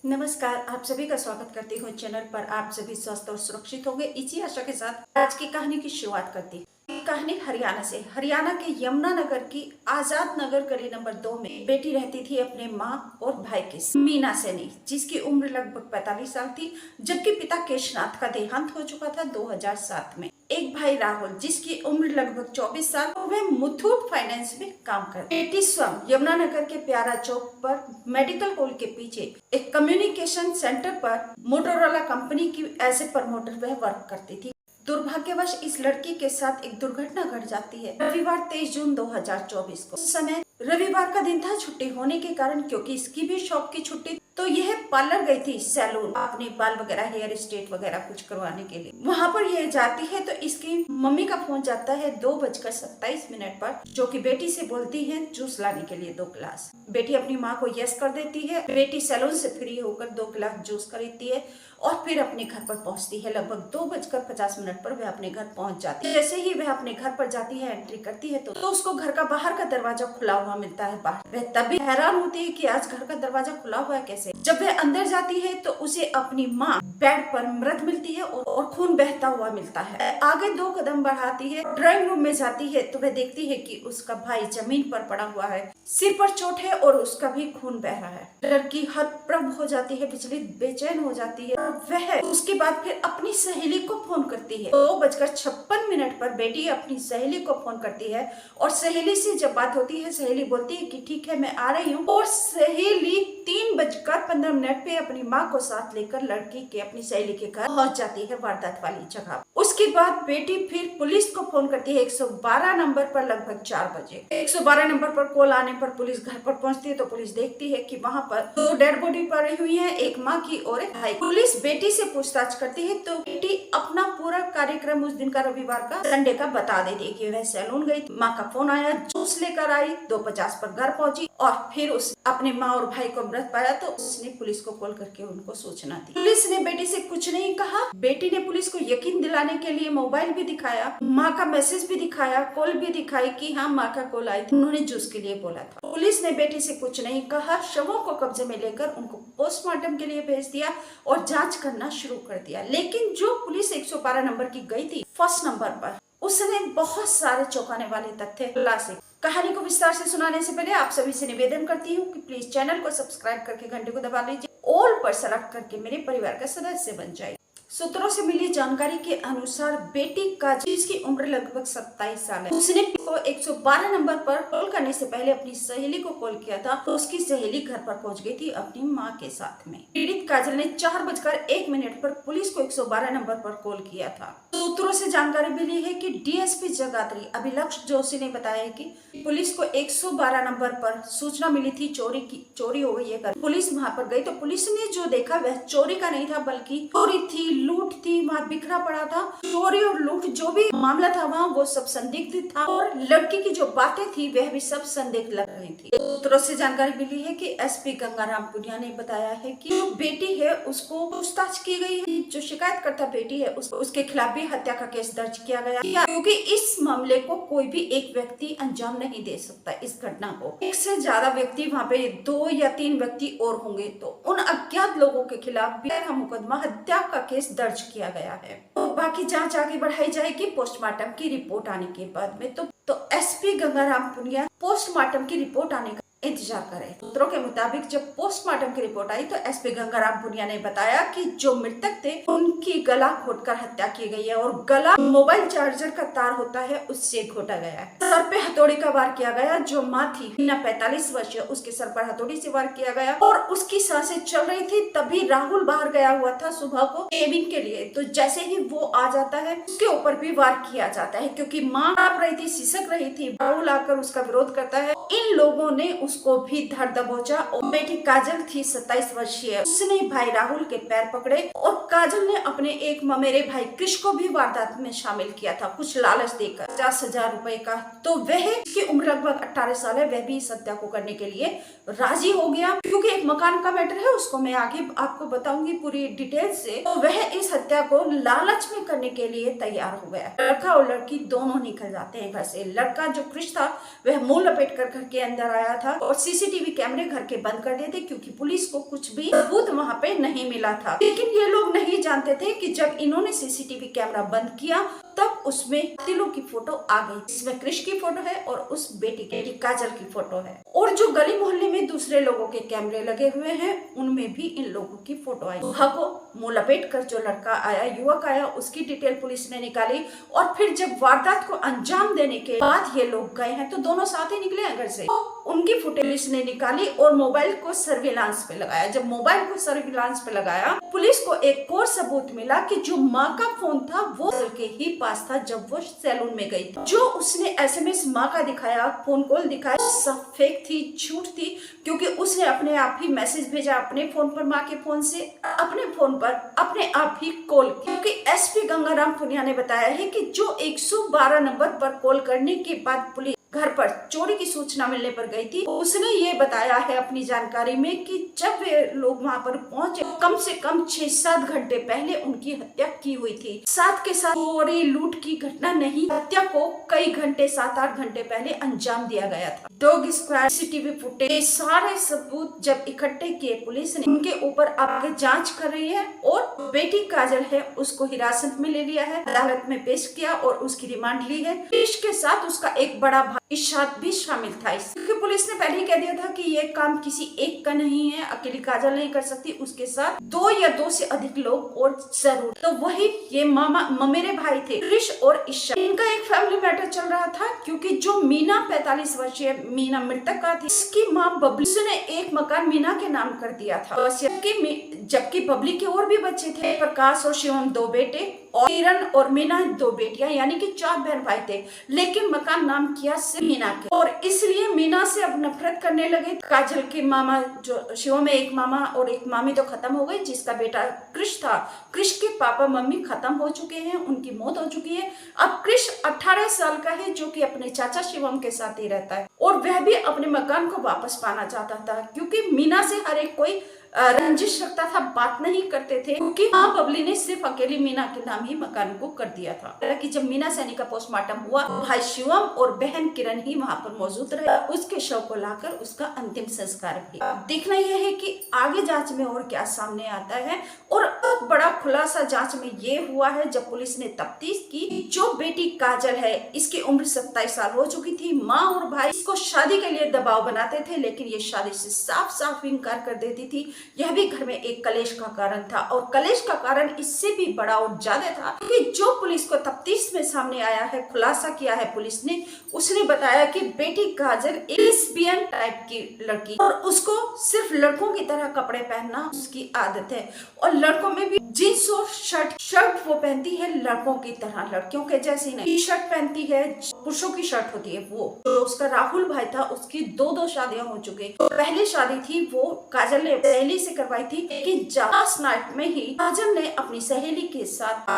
नमस्कार, आप सभी का स्वागत करती हूँ चैनल पर। आप सभी स्वस्थ और सुरक्षित होंगे, इसी आशा के साथ आज की कहानी की शुरुआत करती हूँ। कहानी हरियाणा से। हरियाणा के यमुनानगर की आजाद नगर गली नंबर 2 में बेटी रहती थी अपने माँ और भाई के साथ। मीना सैनी, जिसकी उम्र लगभग 45 साल थी, जबकि पिता केशनाथ का देहांत हो चुका था 2007 में। एक भाई राहुल, जिसकी उम्र लगभग 24 साल, वह मुथूट फाइनेंस में काम करता। बेटी स्वयं यमुनानगर के प्यारा चौक पर मेडिकल हॉल के पीछे एक कम्युनिकेशन सेंटर पर मोटोरोला कंपनी की एज ए प्रमोटर वह वर्क करती थी। दुर्भाग्यवश इस लड़की के साथ एक दुर्घटना घट जाती है रविवार 23 जून 2024 को। उस समय रविवार का दिन था, छुट्टी होने के कारण, क्योंकि इसकी भी शॉप की छुट्टी, तो यह पार्लर गई थी, सैलून, अपने बाल वगैरह, हेयर स्ट्रेट वगैरह कुछ करवाने के लिए। वहां पर यह जाती है तो इसकी मम्मी का फोन जाता है 2:27 पर, जो कि बेटी से बोलती है जूस लाने के लिए 2 गिलास। बेटी अपनी माँ को यस कर देती है। बेटी सैलून से फ्री होकर 2 गिलास जूस खरीदती है और फिर अपने घर पर पहुंचती है। लगभग 2:50 पर वह अपने घर पहुंच जाती है। जैसे ही वह अपने घर पर जाती है, एंट्री करती है तो उसको घर का बाहर का दरवाजा खुला हुआ मिलता है। बाहर वह तभी हैरान होती है कि आज घर का दरवाजा खुला हुआ है कैसे। जब वह अंदर जाती है तो उसे अपनी माँ बेड पर मृत मिलती है और खून बहता हुआ मिलता है। आगे 2 कदम बढ़ाती है, ड्राइंग रूम में जाती है तो वह देखती है कि उसका भाई जमीन पर पड़ा हुआ है, सिर पर चोट है और उसका भी खून बह रहा है। लड़की हतप्रभ हो जाती है, विचलित, बेचैन हो जाती है। वह उसके बाद फिर अपनी सहेली को फोन करती है। 2:56 पर बेटी अपनी सहेली को फोन करती है और सहेली से जब बात होती है, सहेली बोलती है कि ठीक है मैं आ रही हूँ, और सहेली 3:15 पे अपनी माँ को साथ लेकर लड़की के अपनी सहेली के घर पहुंच जाती है, वारदात वाली जगह। उसके बाद बेटी फिर पुलिस को फोन करती है 112 नंबर पर लगभग 4 बजे। 112 नंबर पर कॉल आने पर पुलिस घर पर पहुंचती है तो पुलिस देखती है कि वहां पर 2 डेड बॉडी पड़ी हुई है, एक माँ की और एक भाई। पुलिस बेटी से पूछताछ करती है तो बेटी अपना पूरा कार्यक्रम उस दिन का, रविवार का, संडे का बता देती है कि वह सैलून गई, माँ का फोन आया, जूस लेकर आई, 2:50 पर घर पहुंची और फिर उस अपने माँ और भाई को मृत पाया तो उसने पुलिस को कॉल करके उनको सूचना दी। पुलिस ने बेटी से कुछ नहीं कहा। बेटी ने पुलिस को यकीन दिलाने के लिए मोबाइल भी दिखाया, माँ का मैसेज भी दिखाया, कॉल भी दिखाई कि हाँ माँ का कॉल आई थी, उन्होंने जूस के लिए बोला था। पुलिस ने बेटी से कुछ नहीं कहा, शवों को कब्जे में लेकर उनको पोस्टमार्टम के लिए भेज दिया और जांच करना शुरू कर दिया। लेकिन जो पुलिस 112 नंबर की गई थी फर्स्ट नंबर पर, उसने बहुत सारे चौंकाने वाले तथ्य खुलासे। कहानी को विस्तार से सुनाने से पहले आप सभी से निवेदन करती हूँ कि प्लीज चैनल को सब्सक्राइब करके घंटे को दबा लीजिए, ऑल पर सेलेक्ट करके मेरे परिवार का सदस्य बन जाए। सूत्रों से मिली जानकारी के अनुसार बेटी का, जिसकी उम्र लगभग 27 साल है, उसने को 112 नंबर पर कॉल करने से पहले अपनी सहेली को कॉल किया था तो उसकी सहेली घर पर पहुंच गई थी अपनी मां के साथ में। पीड़ित काजल ने 4:01 पर पुलिस को 112 नंबर पर कॉल किया था। सूत्रों से जानकारी मिली है कि डीएसपी जगाधरी अभिलक्ष जोशी ने बताया कि पुलिस को 112 नंबर पर सूचना मिली थी चोरी हो गई है। पुलिस वहां पर गई तो पुलिस ने जो देखा वह चोरी का नहीं था, बल्कि चोरी थी, लूट थी, वहाँ बिखरा पड़ा था। चोरी और लूट जो भी मामला था वहाँ, वो सब संदिग्ध था और लड़की की जो बातें थी वह भी सब संदिग्ध लग रही थी। सूत्रों से जानकारी मिली है कि एसपी गंगाराम पुनिया ने बताया है कि जो बेटी है उसको पूछताछ की गई है, जो शिकायतकर्ता बेटी है उसके खिलाफ भी हत्या का केस दर्ज किया गया, क्योंकि इस मामले को कोई भी एक व्यक्ति अंजाम नहीं दे सकता। इस घटना को एक से ज्यादा व्यक्ति, वहाँ पे 2 या 3 व्यक्ति और होंगे तो उन अज्ञात लोगों के खिलाफ भी मुकदमा, हत्या का केस दर्ज किया गया है। तो बाकी जांच आगे बढ़ाई जाएगी पोस्टमार्टम की रिपोर्ट आने के बाद में। तो एसपी गंगाराम पुनिया पोस्टमार्टम की रिपोर्ट आने का इंतजार करें। सूत्रों के मुताबिक जब पोस्टमार्टम की रिपोर्ट आई तो एसपी गंगाराम पुनिया ने बताया कि जो मृतक थे उनकी गला घोटकर हत्या की गई है और गला मोबाइल चार्जर का तार होता है उससे घोटा गया है। सर पे हथौड़ी का वार किया गया। जो माँ थी 45 वर्षीय, उसके सर पर हथौड़ी से वार किया गया और उसकी सांसें चल रही थी। तभी राहुल बाहर गया हुआ था सुबह को केबिन के लिए, तो जैसे ही वो आ जाता है उसके ऊपर भी वार किया जाता है, क्योंकि माँ कांप रही थी, सिसक रही थी। राहुल आकर उसका विरोध करता है। इन लोगों ने उसको भी धर दबोचा और बेटी काजल थी 27 वर्षीय, उसने भाई राहुल के पैर पकड़े और काजल ने अपने एक ममेरे भाई कृष को भी वारदात में शामिल किया था, कुछ लालच देकर 50,000 रुपए का। तो वह, की उम्र लगभग 18 साल है, वह भी इस हत्या को करने के लिए राजी हो गया, क्योंकि एक मकान का मैटर है, उसको मैं आगे आपको बताऊंगी पूरी डिटेल से। तो वह इस हत्या को लालच में करने के लिए तैयार हो गया। लड़का और लड़की दोनों निकल जाते हैं घर से। लड़का जो कृष था वह मुंह लपेट कर घर के अंदर आया था और सीसीटीवी कैमरे घर के बंद कर दिए थे क्योंकि पुलिस को कुछ भी सबूत वहाँ पे नहीं मिला था। लेकिन ये लोग नहीं जानते थे कि जब इन्होंने सीसीटीवी कैमरा बंद किया तब उसमें तीनों की फोटो आ गई। इसमें क्रिश की फोटो है और उस बेटी की काजल की फोटो है, और जो गली मोहल्ले में दूसरे लोगों के कैमरे लगे हुए हैं उनमें भी इन लोगों की फोटो आई। को मुंह लपेट कर जो लड़का आया, युवक आया, उसकी डिटेल पुलिस ने निकाली और फिर जब वारदात को अंजाम देने के बाद ये लोग गए हैं तो दोनों साथ ही निकले हैं घर से। उनकी फुटेज ने निकाली और मोबाइल को सर्विलांस पे लगाया। जब मोबाइल को सर्विलांस पे लगाया, पुलिस को एक और सबूत मिला कि जो माँ का फोन था वो के ही पास था जब वो सैलून में गई थी। जो उसने एसएमएस माँ का दिखाया, फोन कॉल दिखाया, सब फेक थी, झूठ थी, क्योंकि उसने अपने आप ही मैसेज भेजा अपने फोन पर, माँ के फोन से अपने फोन पर अपने आप ही कॉल की। क्योंकि एसपी गंगाराम पुनिया ने बताया है कि जो 112 नंबर पर कॉल करने के बाद पुलिस घर पर चोरी की सूचना मिलने पर गई थी, उसने ये बताया है अपनी जानकारी में कि जब वे लोग वहां पर पहुंचे कम से कम 6-7 घंटे पहले उनकी हत्या की हुई थी। साथ के साथ चोरी लूट की घटना नहीं, हत्या को कई घंटे 7-8 घंटे पहले अंजाम दिया गया था। डॉग स्क्वाड, सीसीटीवी फुटेज, सारे सबूत जब इकट्ठे किए पुलिस ने उनके ऊपर आगे जांच कर रही है और बेटी काजल है उसको हिरासत में ले लिया है, अदालत में पेश किया और उसकी रिमांड ली है। इसके साथ उसका एक बड़ा इशाद भी शामिल था, क्योंकि पुलिस ने पहले ही कह दिया था कि ये काम किसी एक का नहीं है, अकेली काजल नहीं कर सकती, उसके साथ 2 या 2 से अधिक लोग और जरूर। तो वही ये मेरे भाई थे क्रिश और ईशा, इनका एक फैमिली मैटर चल रहा था। क्योंकि जो मीना 45 वर्षीय मीना मृतका थी, इसकी माँ बबली ने एक मकान मीना के नाम कर दिया था, जबकि बबली के और भी बच्चे थे, प्रकाश और शिवम 2 बेटे और किरण और मीना 2 बेटियां, यानी कि 4 बहन भाई थे। लेकिन मकान नाम किया सिर्फ मीना के, और इसलिए मीना से अब नफरत करने लगे। काजल के मामा जो शिवम में एक मामा और एक मामी तो खत्म हो गई, जिसका बेटा क्रिश था। क्रिश के पापा मम्मी खत्म हो चुके हैं, उनकी मौत हो चुकी है। अब क्रिश 18 साल का है, जो कि अपने चाचा शिवम के साथ ही रहता है और वह भी अपने मकान को वापस पाना चाहता था, क्योंकि मीना से हर एक कोई रंजिश रखता था, बात नहीं करते थे, क्योंकि माँ बबली ने सिर्फ अकेली मीना के नाम ही मकान को कर दिया था। हालांकि जब मीना सैनी का पोस्टमार्टम हुआ, भाई शिवम और बहन किरण ही वहाँ पर मौजूद रहे, उसके शव को लाकर उसका अंतिम संस्कार भी। देखना यह है कि आगे जांच में और क्या सामने आता है। और बहुत बड़ा खुलासा जांच में ये हुआ है जब पुलिस ने तफ्तीश की। जो बेटी काजल है, इसकी उम्र 27 साल हो चुकी थी। माँ और भाई इसको शादी के लिए दबाव बनाते थे, लेकिन ये शादी से साफ साफ इनकार कर देती थी। यह भी घर में एक कलेश का कारण था, और कलेश का कारण इससे भी बड़ा और ज्यादा था कि जो पुलिस को तफ्तीश में सामने आया है, खुलासा किया है पुलिस ने, उसने बताया कि बेटी काजल लेस्बियन टाइप की लड़की, और उसको सिर्फ लड़कों की तरह कपड़े पहनना उसकी आदत है, और लड़कों में भी जींस और शर्ट वो पहनती है लड़कों की तरह, लड़कियों के जैसी नहीं। शर्ट पहनती है, पुरुषों की शर्ट होती है वो। तो उसका राहुल भाई था, उसकी 2 शादियां हो चुकी। पहली शादी थी वो काजल ने सहेली से करवाई थी, लेकिन लास्ट नाइट में ही काजल ने अपनी सहेली के साथ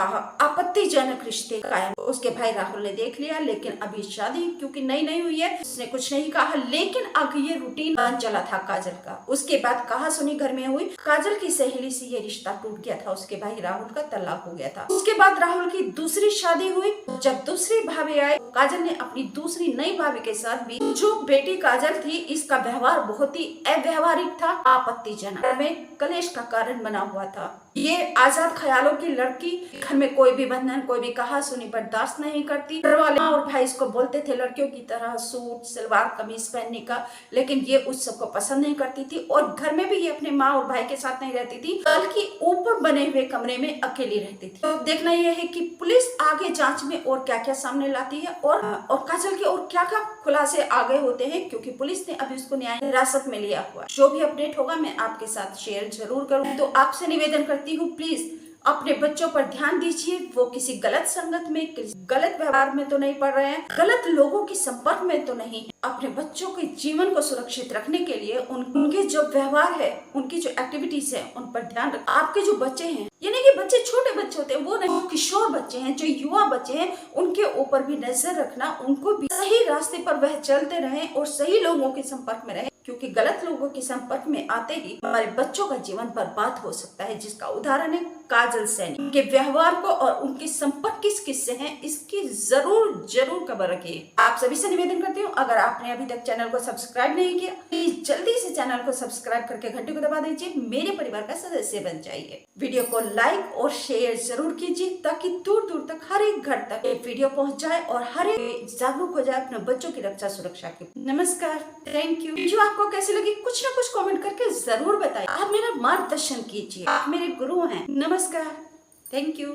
आपत्तिजनक रिश्ते कायम। उसके भाई राहुल ने देख लिया, लेकिन अभी शादी क्योंकि नई हुई है, उसने कुछ नहीं कहा। लेकिन अब ये रूटीन चला था काजल का। उसके बाद कहा सुनी घर में हुई, काजल की सहेली से ये रिश्ता टूट गया था, उसके भाई राहुल का तलाक हो गया था। उसके बाद राहुल की दूसरी शादी हुई। जब दूसरी भाभी आई, काजल ने अपनी दूसरी नई भाभी के साथ भी, जो बेटी काजल थी, इसका व्यवहार बहुत ही अव्यवहारिक था, आपत्तिजनक, में कलेश का कारण बना हुआ था। ये आजाद ख्यालों की लड़की, घर में कोई भी बंधन, कोई भी कहा सुनी बर्दाश्त नहीं करती। घर वाले और भाई इसको बोलते थे लड़कियों की तरह सूट सलवार कमीज पहनने का, लेकिन ये उस सबको पसंद नहीं करती थी। और घर में भी ये अपने माँ और भाई के साथ नहीं रहती थी, बल्कि ऊपर बने हुए कमरे में अकेली रहती थी। तो देखना यह है कि पुलिस आगे जांच में और क्या क्या सामने लाती है, और काजल के और क्या क्या खुलासे आगे होते हैं, क्योंकि पुलिस ने अभी उसको न्याय हिरासत में लिया हुआ। जो भी अपडेट होगा मैं आपके साथ शेयर जरूर करूँ। तो आपसे निवेदन करती हूँ, प्लीज अपने बच्चों पर ध्यान दीजिए। वो किसी गलत संगत में, किसी गलत व्यवहार में तो नहीं पड़ रहे हैं, गलत लोगों के संपर्क में तो नहीं है। अपने बच्चों के जीवन को सुरक्षित रखने के लिए उनके जो व्यवहार है, उनकी जो एक्टिविटीज है, उन पर ध्यान रखें। आपके जो बच्चे हैं, यानी कि बच्चे छोटे बच्चे होते हैं, वो नहीं, किशोर बच्चे हैं, जो युवा बच्चे हैं, उनके ऊपर भी नजर रखना, उनको भी सही रास्ते पर वह चलते रहें और सही लोगों के संपर्क में रहें, क्योंकि गलत लोगों के संपर्क में आते ही हमारे बच्चों का जीवन बर्बाद हो सकता है, जिसका उदाहरण है काजल सैनी के व्यवहार को और उनके संपर्क किस किससे हैं इसकी जरूर खबर रखिए। आप सभी से निवेदन करती हूँ, अगर आपने अभी तक चैनल को सब्सक्राइब नहीं किया प्लीज जल्दी से चैनल को सब्सक्राइब करके घंटी को दबा दीजिए, मेरे परिवार का सदस्य बन जाइए। वीडियो को लाइक और शेयर जरूर कीजिए ताकि दूर दूर तक हर एक घर तक ये वीडियो पहुंच जाए और हर एक जागरूक हो जाए अपने बच्चों की रक्षा सुरक्षा की। नमस्कार, थैंक यू। जो आपको कैसी लगी कुछ ना कुछ कमेंट करके जरूर बताइए। आप मेरा मार्गदर्शन कीजिए, आप मेरे गुरु हैं। नमस्कार, थैंक यू।